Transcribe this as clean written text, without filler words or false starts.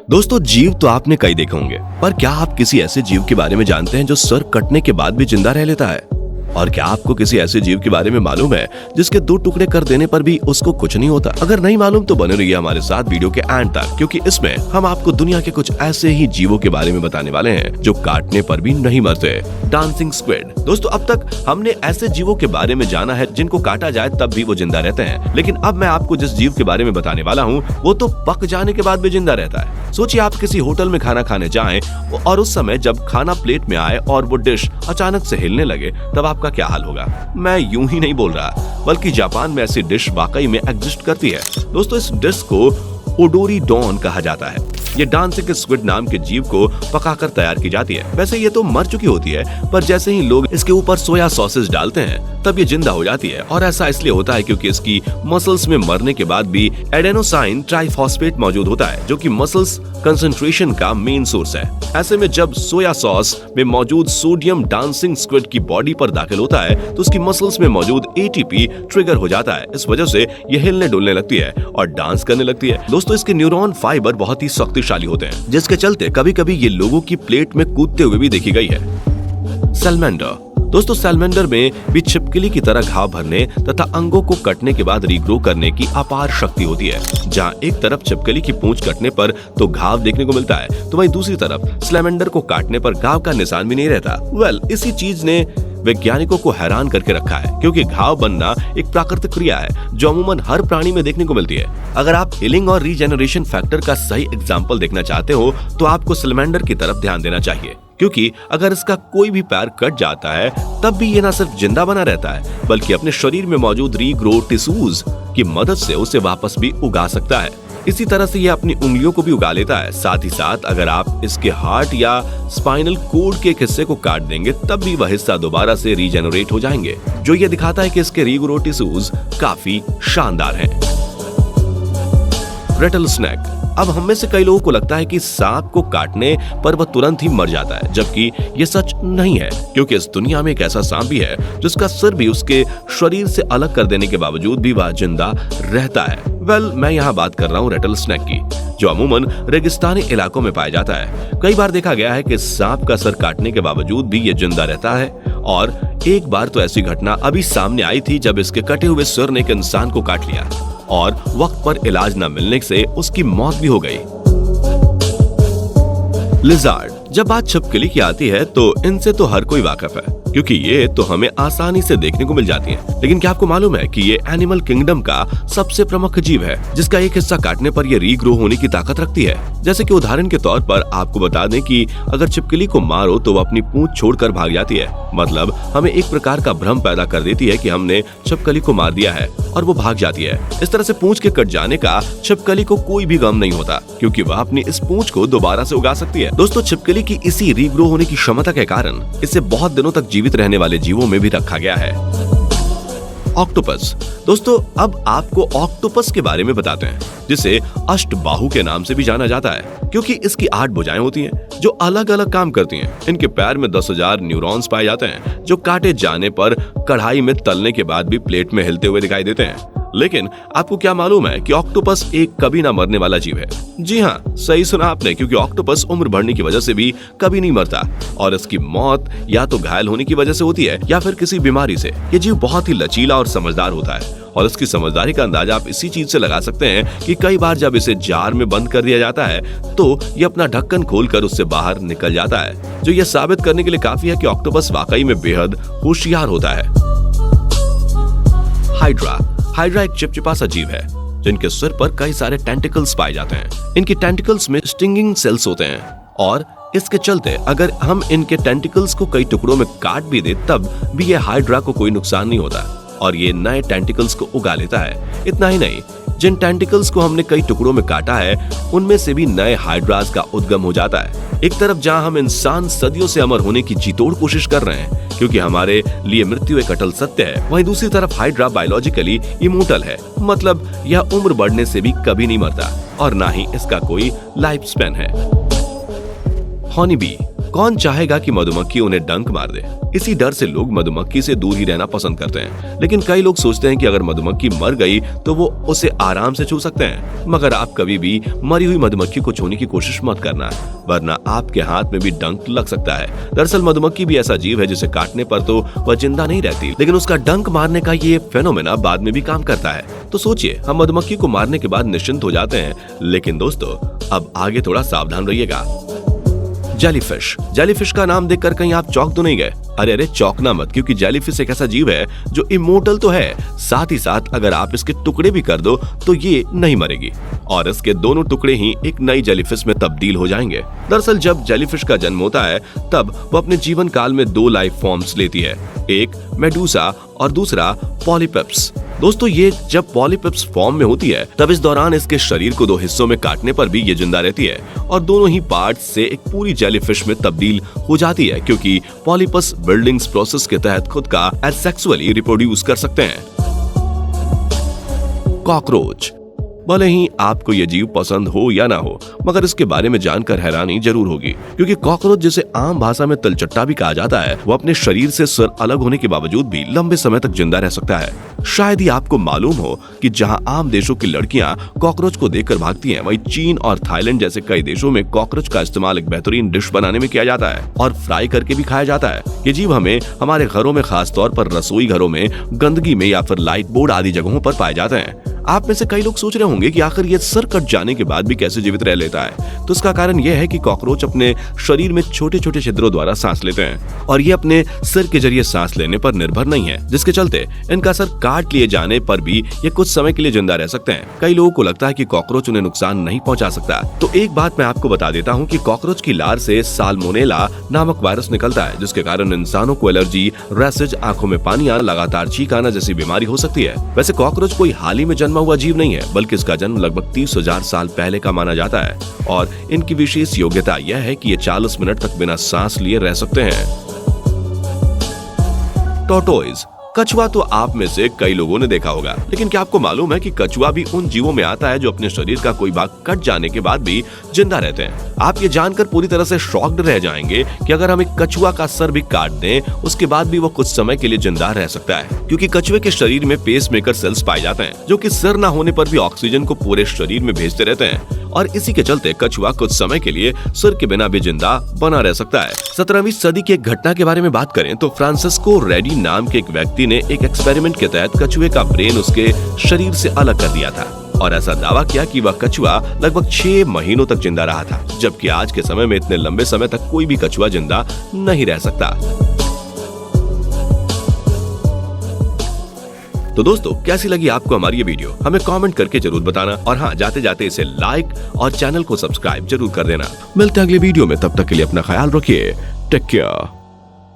दोस्तों, जीव तो आपने कई देखे होंगे, पर क्या आप किसी ऐसे जीव के बारे में जानते हैं जो सर कटने के बाद भी जिंदा रह लेता है? और क्या आपको किसी ऐसे जीव के बारे में मालूम है जिसके 2 टुकड़े कर देने पर भी उसको कुछ नहीं होता? अगर नहीं मालूम तो बने रहिए हमारे साथ वीडियो के एंड तक, क्योंकि इसमें हम आपको दुनिया के कुछ ऐसे ही जीवों के बारे में बताने वाले हैं जो काटने पर भी नहीं मरते। Dancing squid. दोस्तों, अब तक हमने ऐसे जीवों के बारे में जाना है जिनको काटा जाए तब भी वो जिंदा रहते हैं, लेकिन अब मैं आपको जिस जीव के बारे में बताने वाला हूँ वो तो पक जाने के बाद भी जिंदा रहता है। सोचिए, आप किसी होटल में खाना खाने जाएं और उस समय जब खाना प्लेट में आए और वो डिश अचानक से हिलने लगे, तब आपका क्या हाल होगा? मैं यूं ही नहीं बोल रहा, बल्कि जापान में ऐसी डिश वाकई में एग्जिस्ट करती है। दोस्तों, इस डिश को ओडोरी डॉन कहा जाता है। ये डांसिंग स्क्विड नाम के जीव को पकाकर तैयार की जाती है। वैसे ये तो मर चुकी होती है, पर जैसे ही लोग इसके ऊपर सोया सॉसेज डालते हैं तब ये जिंदा हो जाती है। और ऐसा इसलिए होता है क्योंकि इसकी मसल्स में मरने के बाद भी एडेनोसाइन ट्राइफॉस्फेट मौजूद होता है, जो कि मसल्स कंसंट्रेशन का मेन सोर्स है। ऐसे में जब सोया सॉस में मौजूद सोडियम डांसिंग स्क्विड की बॉडी पर दाखिल होता है तो उसकी मसल्स में मौजूद एटीपी ट्रिगर हो जाता है। इस वजह से ये हिलने डुलने लगती है और डांस करने लगती है। दोस्तों, इसके न्यूरॉन फाइबर बहुत ही शक्तिशाली होते हैं, जिसके चलते कभी कभी ये लोगों की प्लेट में कूदते हुए भी देखी गई है। सैलमेंडर। दोस्तों, सैलमेंडर में भी छिपकली की तरह घाव भरने तथा अंगों को कटने के बाद रीग्रो करने की अपार शक्ति होती है। जहां एक तरफ छिपकली की पूंछ कटने पर तो घाव देखने को मिलता है, तो वहीं दूसरी तरफ सैलमेंडर को काटने पर घाव का निशान भी नहीं रहता। इसी चीज ने वैज्ञानिकों को हैरान करके रखा है, क्योंकि घाव बनना एक प्राकृतिक क्रिया है जो अमूमन हर प्राणी में देखने को मिलती है। अगर आप हीलिंग और रीजेनरेशन फैक्टर का सही एग्जांपल देखना चाहते हो तो आपको सैलमेंडर की तरफ ध्यान देना चाहिए, क्योंकि अगर इसका कोई भी पैर कट जाता है तब भी ये न सिर्फ जिंदा बना रहता है, बल्कि अपने शरीर में मौजूद रीग्रो टिश्यूज की मदद से उसे वापस भी उगा सकता है। इसी तरह से ये अपनी उंगलियों को भी उगा लेता है। साथ ही साथ अगर आप इसके हार्ट या स्पाइनल कोड के एक हिस्से को काट देंगे तब भी वह हिस्सा दोबारा से रीजेनरेट हो जाएंगे, जो ये दिखाता है कि इसके रीग्रो टिश्यूज काफी शानदार हैं। रेटल स्नेक। अब हम में से कई लोगों को लगता है कि सांप को काटने पर वह तुरंत ही मर जाता है, जबकि ये सच नहीं है, क्योंकि इस दुनिया में एक ऐसा सांप भी है जिसका सिर भी उसके शरीर से अलग कर देने के बावजूद भी वह जिंदा रहता है। मैं यहाँ बात कर रहा हूँ रेटल स्नेक की, जो अमूमन रेगिस्तानी इलाकों में पाया जाता है। कई बार देखा गया है कि सांप का सर काटने के बावजूद भी ये जिंदा रहता है, और एक बार तो ऐसी घटना अभी सामने आई थी जब इसके कटे हुए सिर ने एक इंसान को काट लिया और वक्त पर इलाज न मिलने से उसकी मौत भी हो गई। लिजार्ड। जब बात छिपकली की आती है तो इनसे तो हर कोई वाकिफ है, क्योंकि ये तो हमें आसानी से देखने को मिल जाती हैं। लेकिन क्या आपको मालूम है कि ये एनिमल किंगडम का सबसे प्रमुख जीव है, जिसका एक हिस्सा काटने पर ये रीग्रो होने की ताकत रखती है। जैसे कि उदाहरण के तौर पर आपको बता दें कि अगर छिपकली को मारो तो वो अपनी पूंछ छोड़कर भाग जाती है। मतलब हमें एक प्रकार का भ्रम पैदा कर देती है कि हमने छिपकली को मार दिया है और वो भाग जाती है। इस तरह से पूंछ के कट जाने का छिपकली को कोई भी गम नहीं होता, क्योंकि वह अपनी इस पूंछ को दोबारा से उगा सकती है। दोस्तों, छिपकली की इसी रीग्रो होने की क्षमता के कारण इसे बहुत दिनों तक जीवित रहने वाले जीवों में भी रखा गया है। ऑक्टोपस। दोस्तों, अब आपको ऑक्टोपस के बारे में बताते हैं, जिसे अष्टबाहु के नाम से भी जाना जाता है, क्योंकि इसकी 8 भुजाएं होती हैं जो अलग अलग काम करती हैं। इनके पैर में 10,000 न्यूरॉन्स पाए जाते हैं, जो काटे जाने पर कढ़ाई में तलने के बाद भी प्लेट में हिलते हुए दिखाई देते हैं। लेकिन आपको क्या मालूम है कि ऑक्टोपस एक कभी ना मरने वाला जीव है? जी हाँ, सही सुना आपने, क्योंकि ऑक्टोपस उम्र बढ़ने की वजह से भी कभी नहीं मरता, और इसकी मौत या तो घायल होने की वजह से होती है या फिर किसी बीमारी से। ये जीव बहुत ही लचीला और समझदार होता है, और इसकी समझदारी का अंदाजा आप इसी चीज से लगा सकते हैं कि कई बार जब इसे जार में बंद कर दिया जाता है तो ये अपना ढक्कन खोलकर उससे बाहर निकल जाता है, जो ये साबित करने के लिए काफी है कि ऑक्टोपस वाकई में बेहद होशियार होता है। हाइड्रा। हाइड्रा एक चिपचिपा सा जीव है जिनके सिर पर कई सारे टेंटिकल्स पाए जाते हैं। इनके टेंटिकल्स में स्टिंगिंग सेल्स होते हैं, और इसके चलते अगर हम इनके टेंटिकल्स को कई टुकड़ों में काट भी दे तब भी ये हाइड्रा को कोई नुकसान नहीं होता, और ये नए टेंटिकल्स को उगा लेता है। इतना ही नहीं, जिन टेंटिकल्स को हमने कई टुकड़ों में काटा है उनमें से भी नए हाइड्रास का उद्गम हो जाता है। एक तरफ जहां हम इंसान सदियों से अमर होने की जीतोड़ कोशिश कर रहे हैं, क्योंकि हमारे लिए मृत्यु एक अटल सत्य है, वहीं दूसरी तरफ हाइड्रा बायोलॉजिकली इमोर्टल है। मतलब यह उम्र बढ़ने से भी कभी नहीं मरता, और ना ही इसका कोई लाइफ स्पैन है। Honey bee. कौन चाहेगा कि मधुमक्खी उन्हें डंक मार दे। इसी डर से लोग मधुमक्खी से दूर ही रहना पसंद करते हैं। लेकिन कई लोग सोचते हैं कि अगर मधुमक्खी मर गई तो वो उसे आराम से छू सकते हैं। मगर आप कभी भी मरी हुई मधुमक्खी को छूने की कोशिश मत करना, वरना आपके हाथ में भी डंक लग सकता है। दरअसल मधुमक्खी भी ऐसा जीव है जिसे काटने पर तो वह जिंदा नहीं रहती, लेकिन उसका डंक मारने का ये फेनोमेना बाद में भी काम करता है। तो सोचिए, हम मधुमक्खी को मारने के बाद निश्चिंत हो जाते हैं, लेकिन दोस्तों अब आगे थोड़ा सावधान रहिएगा। जेलीफिश। जेलीफिश का नाम देखकर कहीं आप चौंक तो नहीं गए? अरे चौंकना मत, क्योंकि जेलीफिश एक ऐसा जीव है जो इमोर्टल तो है, साथ ही साथ अगर आप इसके टुकड़े भी कर दो तो ये नहीं मरेगी और इसके दोनों टुकड़े ही एक नई जेलीफिश में तब्दील हो जाएंगे। दरअसल जब जेलीफिश का जन्म होता है तब वो अपने जीवन काल में 2 लाइफ फॉर्म्स लेती है, एक मेडूसा और दूसरा पॉलीपेप्स। दोस्तों ये जब पॉलीपेप्स फॉर्म में होती है तब इस दौरान इसके शरीर को 2 हिस्सों में काटने पर भी ये जिंदा रहती है और दोनों ही पार्ट से एक पूरी जेलीफिश में तब्दील हो जाती है, क्योंकि पॉलीपस बिल्डिंग्स प्रोसेस के तहत खुद का एसेक्सुअली रिप्रोड्यूस कर सकते हैं। कॉकरोच। भले ही आपको ये जीव पसंद हो या ना हो, मगर इसके बारे में जानकर हैरानी जरूर होगी, क्योंकि कॉकरोच जिसे आम भाषा में तिलचट्टा भी कहा जाता है, वो अपने शरीर से सिर अलग होने के बावजूद भी लंबे समय तक जिंदा रह सकता है। शायद ही आपको मालूम हो कि जहां आम देशों की लड़कियां कॉकरोच को देखकर भागती हैं, वहीं चीन और थाईलैंड जैसे कई देशों में कॉकरोच का इस्तेमाल एक बेहतरीन डिश बनाने में किया जाता है और फ्राई करके भी खाया जाता है। ये जीव हमें हमारे घरों में, खासतौर पर रसोई घरों में, गंदगी में या फिर लाइट बोर्ड आदि जगहों पर पाए जाते हैं। आप में से कई लोग सोच रहे होंगे कि आखिर ये सर कट जाने के बाद भी कैसे जीवित रह लेता है। तो इसका कारण यह है कि कॉकरोच अपने शरीर में छोटे छोटे छिद्रों द्वारा सांस लेते हैं और ये अपने सिर के जरिए सांस लेने पर निर्भर नहीं है, जिसके चलते इनका सर काट लिए जाने पर भी ये कुछ समय के लिए जिंदा रह सकते हैं। कई लोगों को लगता है कि कॉकरोच उन्हें नुकसान नहीं पहुंचा सकता, तो एक बात मैं आपको बता देता हूँ कि कॉकरोच की लार से साल्मोनेला नामक वायरस निकलता है, जिसके कारण इंसानों को एलर्जी, रैशेज, आंखों में पानी आना, लगातार छींक आना जैसी बीमारी हो सकती है। वैसे कॉकरोच कोई हाल ही में जन्मा हुआ जीव नहीं है, बल्कि इसका जन्म लगभग 30,000 साल पहले का माना जाता है और इनकी विशेष योग्यता यह है कि ये 40 मिनट तक बिना सांस लिए रह सकते हैं। टॉर्टोइज। कछुआ तो आप में से कई लोगों ने देखा होगा, लेकिन क्या आपको मालूम है कि कछुआ भी उन जीवों में आता है जो अपने शरीर का कोई भाग कट जाने के बाद भी जिंदा रहते हैं। आप ये जानकर पूरी तरह से शॉक्ड रह जाएंगे कि अगर हम एक कछुआ का सर भी काट दें, उसके बाद भी वो कुछ समय के लिए जिंदा रह सकता है, क्योंकि कछुए के शरीर में पेसमेकर सेल्स पाए जाते हैं जो कि सिर न होने पर भी ऑक्सीजन को पूरे शरीर में भेजते रहते हैं और इसी के चलते कछुआ कुछ समय के लिए सिर के बिना भी जिंदा बना रह सकता है। 17वीं सदी की एक घटना के बारे में बात करें तो फ्रांसिस्को रेडी नाम के एक व्यक्ति ने एक एक्सपेरिमेंट के तहत कछुए का ब्रेन उसके शरीर से अलग कर दिया था और ऐसा दावा किया कि वह कछुआ लगभग 6 महीनों तक जिंदा रहा था, जबकि आज के समय में इतने लंबे समय तक कोई भी कछुआ जिंदा नहीं रह सकता। तो दोस्तों कैसी लगी आपको हमारी ये वीडियो, हमें कमेंट करके जरूर बताना और हाँ, जाते जाते इसे लाइक और चैनल को सब्सक्राइब जरूर कर देना। मिलते हैं अगले वीडियो में, तब तक के लिए अपना ख्याल रखिए। Take care.